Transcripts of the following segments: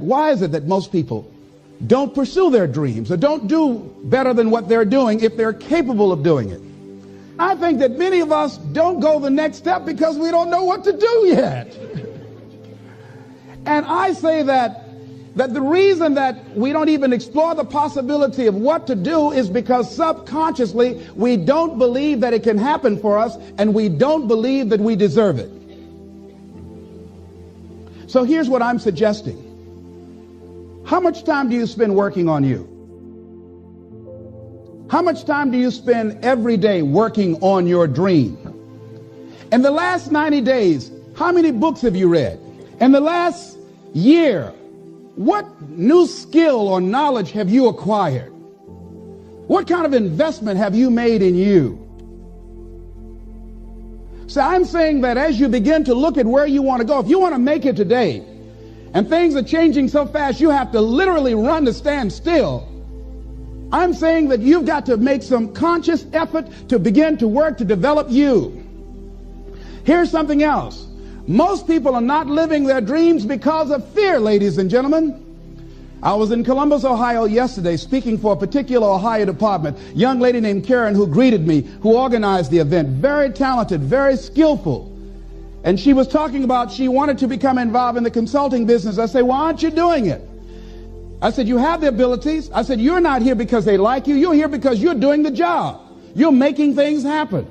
Why is it that most people don't pursue their dreams or don't do better than what they're doing if they're capable of doing it? I think that many of us don't go the next step because we don't know what to do yet. And I say that the reason that we don't even explore the possibility of what to do is because subconsciously we don't believe that it can happen for us, and we don't believe that we deserve it. So here's what I'm suggesting. How much time do you spend working on you? How much time do you spend every day working on your dream? In the last 90 days, how many books have you read? In the last year, what new skill or knowledge have you acquired? What kind of investment have you made in you? So I'm saying that as you begin to look at where you want to go, if you want to make it today, and things are changing so fast you have to literally run to stand still, I'm saying that you've got to make some conscious effort to begin to work to develop you. Here's something else. Most people are not living their dreams because of fear, ladies and gentlemen. I was in Columbus, Ohio yesterday speaking for a particular Ohio department. A young lady named Karen who greeted me, who organized the event, very talented, very skillful. And she was talking about she wanted to become involved in the consulting business. I said, why aren't you doing it? I said, you have the abilities. I said, you're not here because they like you. You're here because you're doing the job. You're making things happen.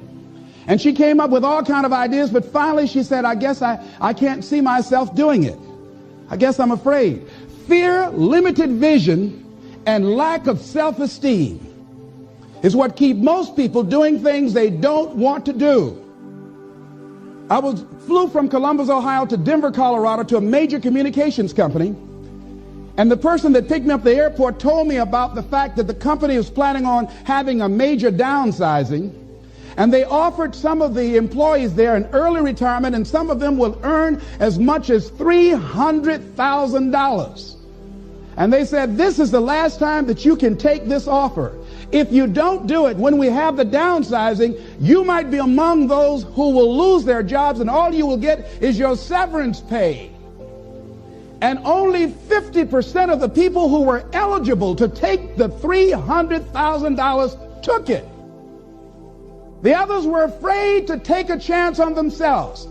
And she came up with all kinds of ideas, but finally she said, I guess I can't see myself doing it. I guess I'm afraid. Fear, limited vision, and lack of self-esteem is what keep most people doing things they don't want to do. I flew from Columbus, Ohio to Denver, Colorado to a major communications company. And the person that picked me up at the airport told me about the fact that the company was planning on having a major downsizing. And they offered some of the employees there an early retirement, and some of them will earn as much as $300,000. And they said, this is the last time that you can take this offer. If you don't do it when we have the downsizing, you might be among those who will lose their jobs, and all you will get is your severance pay. And only 50% of the people who were eligible to take the $300,000 took it. The others were afraid to take a chance on themselves.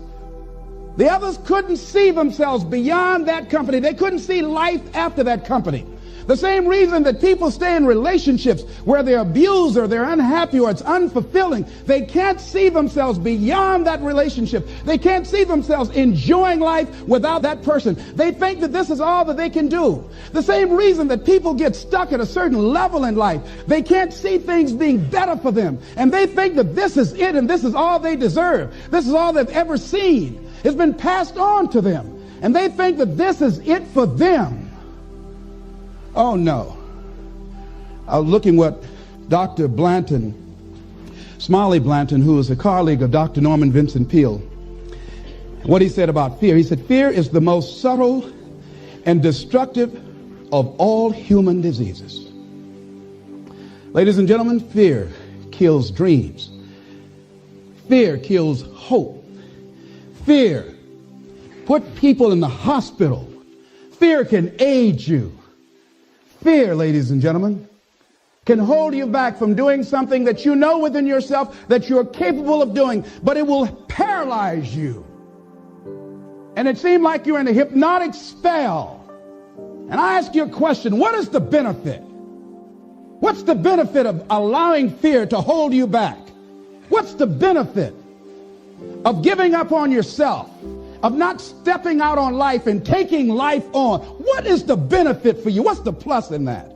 The others couldn't see themselves beyond that company. They couldn't see life after that company. The same reason that people stay in relationships where they're abused or they're unhappy or it's unfulfilling. They can't see themselves beyond that relationship. They can't see themselves enjoying life without that person. They think that this is all that they can do. The same reason that people get stuck at a certain level in life. They can't see things being better for them. And they think that this is it and this is all they deserve. This is all they've ever seen. It's been passed on to them. And they think that this is it for them. Oh, no. I was looking what Dr. Blanton, Smiley Blanton, who is a colleague of Dr. Norman Vincent Peale, what he said about fear. He said, fear is the most subtle and destructive of all human diseases. Ladies and gentlemen, fear kills dreams. Fear kills hope. Fear puts people in the hospital. Fear can age you. Fear, ladies and gentlemen, can hold you back from doing something that you know within yourself that you're capable of doing, but it will paralyze you. And it seems like you're in a hypnotic spell. And I ask you a question, what is the benefit? What's the benefit of allowing fear to hold you back? What's the benefit of giving up on yourself? Of not stepping out on life and taking life on? What is the benefit for you? What's the plus in that?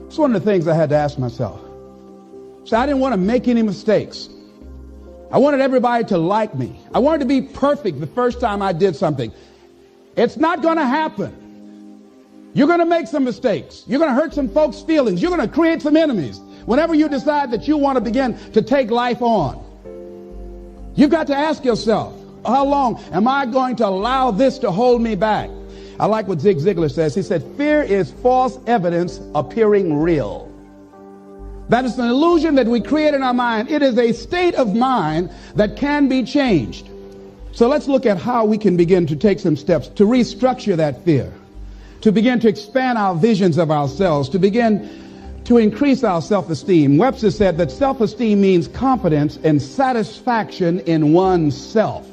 It's one of the things I had to ask myself. So I didn't want to make any mistakes. I wanted everybody to like me. I wanted to be perfect the first time I did something. It's not going to happen. You're going to make some mistakes. You're going to hurt some folks' feelings. You're going to create some enemies whenever you decide that you want to begin to take life on. You've got to ask yourself, how long am I going to allow this to hold me back? I like what Zig Ziglar says. He said, fear is false evidence appearing real. That is an illusion that we create in our mind. It is a state of mind that can be changed. So let's look at how we can begin to take some steps to restructure that fear, to begin to expand our visions of ourselves, to begin to increase our self-esteem. Webster said that self-esteem means confidence and satisfaction in oneself.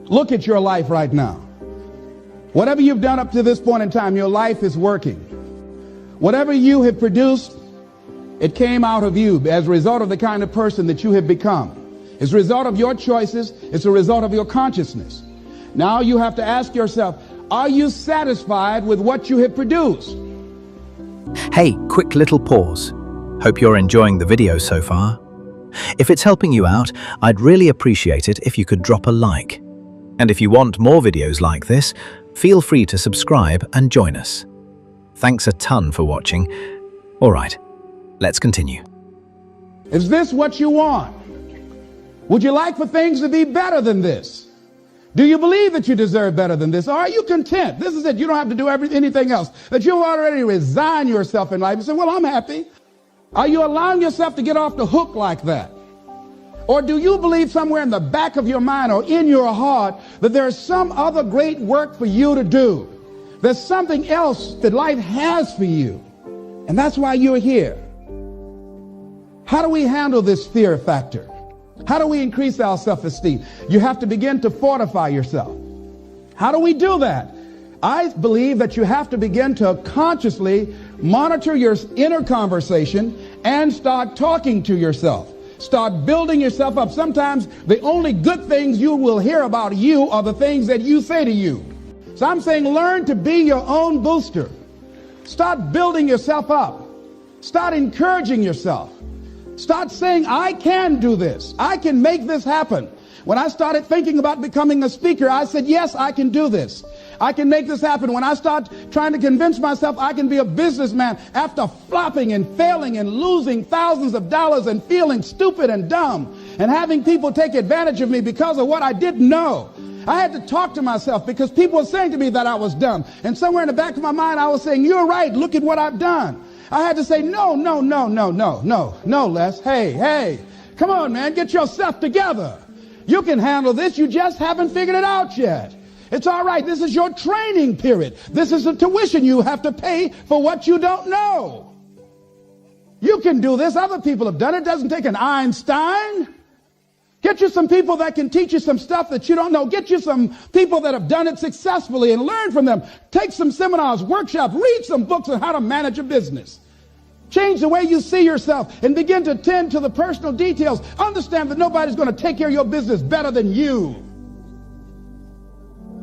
Look at your life right now. Whatever you've done up to this point in time, your life is working. Whatever you have produced, it came out of you as a result of the kind of person that you have become. It's a result of your choices. It's a result of your consciousness. Now you have to ask yourself, are you satisfied with what you have produced? Hey, quick little pause. Hope you're enjoying the video so far. If it's helping you out, I'd really appreciate it if you could drop a like. And if you want more videos like this, feel free to subscribe and join us. Thanks a ton for watching. All right, let's continue. Is this what you want? Would you like for things to be better than this? Do you believe that you deserve better than this? Or are you content? This is it. You don't have to do anything else. That you've already resigned yourself in life and say, well, I'm happy. Are you allowing yourself to get off the hook like that? Or do you believe somewhere in the back of your mind or in your heart that there's some other great work for you to do? There's something else that life has for you. And that's why you're here. How do we handle this fear factor? How do we increase our self-esteem? You have to begin to fortify yourself. How do we do that? I believe that you have to begin to consciously monitor your inner conversation and start talking to yourself. Start building yourself up. Sometimes the only good things you will hear about you are the things that you say to you. So I'm saying learn to be your own booster. Start building yourself up. Start encouraging yourself. Start saying, I can do this. I can make this happen. When I started thinking about becoming a speaker, I said, yes, I can do this. I can make this happen. When I start trying to convince myself I can be a businessman after flopping and failing and losing thousands of dollars and feeling stupid and dumb and having people take advantage of me because of what I didn't know. I had to talk to myself because people were saying to me that I was dumb. And somewhere in the back of my mind, I was saying, you're right. Look at what I've done. I had to say, no, Les. Hey, come on, man, get yourself together. You can handle this. You just haven't figured it out yet. It's all right. This is your training period. This is the tuition you have to pay for what you don't know. You can do this. Other people have done it. It doesn't take an Einstein. Get you some people that can teach you some stuff that you don't know. Get you some people that have done it successfully and learn from them. Take some seminars, workshops, read some books on how to manage a business. Change the way you see yourself and begin to tend to the personal details. Understand that nobody's going to take care of your business better than you.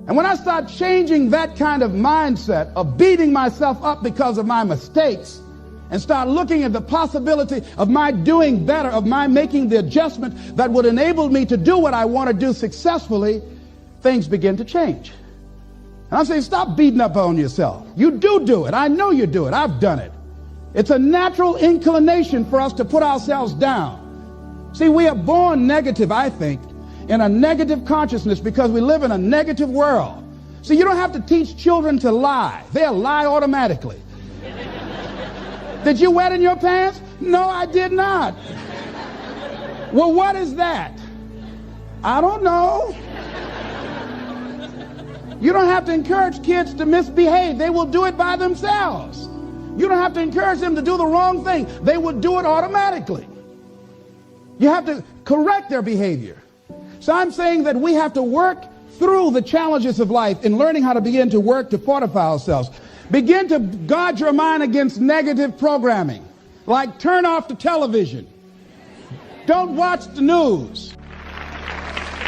And when I start changing that kind of mindset of beating myself up because of my mistakes, and start looking at the possibility of my doing better, of my making the adjustment that would enable me to do what I want to do successfully, things begin to change. And I'm saying, stop beating up on yourself. You do it. I know you do it. I've done it. It's a natural inclination for us to put ourselves down. See, we are born negative, I think, in a negative consciousness because we live in a negative world. See, you don't have to teach children to lie. They'll lie automatically. Did you wet in your pants? No, I did not. Well, what is that? I don't know. You don't have to encourage kids to misbehave. They will do it by themselves. You don't have to encourage them to do the wrong thing. They will do it automatically. You have to correct their behavior. So I'm saying that we have to work through the challenges of life in learning how to begin to work to fortify ourselves. Begin to guard your mind against negative programming, like turn off the television. Don't watch the news.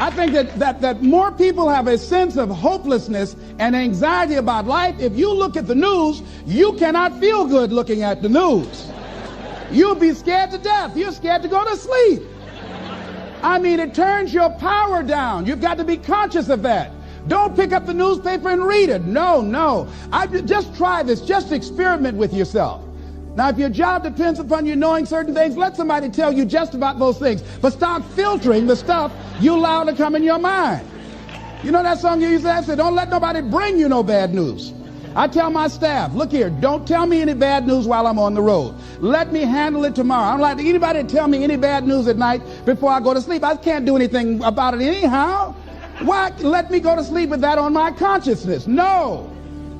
I think that more people have a sense of hopelessness and anxiety about life. If you look at the news, you cannot feel good looking at the news. You'll be scared to death. You're scared to go to sleep. I mean, it turns your power down. You've got to be conscious of that. Don't pick up the newspaper and read it. No. Just try this. Just experiment with yourself. Now, if your job depends upon you knowing certain things, let somebody tell you just about those things. But start filtering the stuff you allow to come in your mind. You know that song you used to say, don't let nobody bring you no bad news. I tell my staff, look here, don't tell me any bad news while I'm on the road. Let me handle it tomorrow. I don't like anybody to tell me any bad news at night before I go to sleep. I can't do anything about it anyhow. Why let me go to sleep with that on my consciousness? No.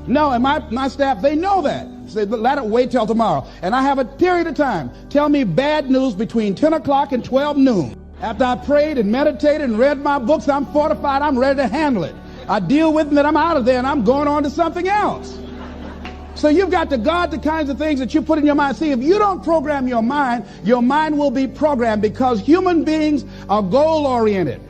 No, and my staff, they know that. Say, let it wait till tomorrow. And I have a period of time. Tell me bad news between 10 o'clock and 12 noon. After I prayed and meditated and read my books, I'm fortified, I'm ready to handle it. I deal with them and I'm out of there and I'm going on to something else. So you've got to guard the kinds of things that you put in your mind. See, if you don't program your mind will be programmed, because human beings are goal-oriented.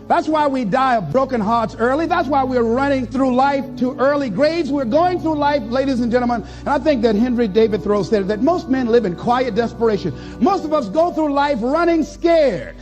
That's why we die of broken hearts early. That's why we're running through life to early grades. We're going through life, ladies and gentlemen. And I think that Henry David Thoreau said that most men live in quiet desperation. Most of us go through life running scared.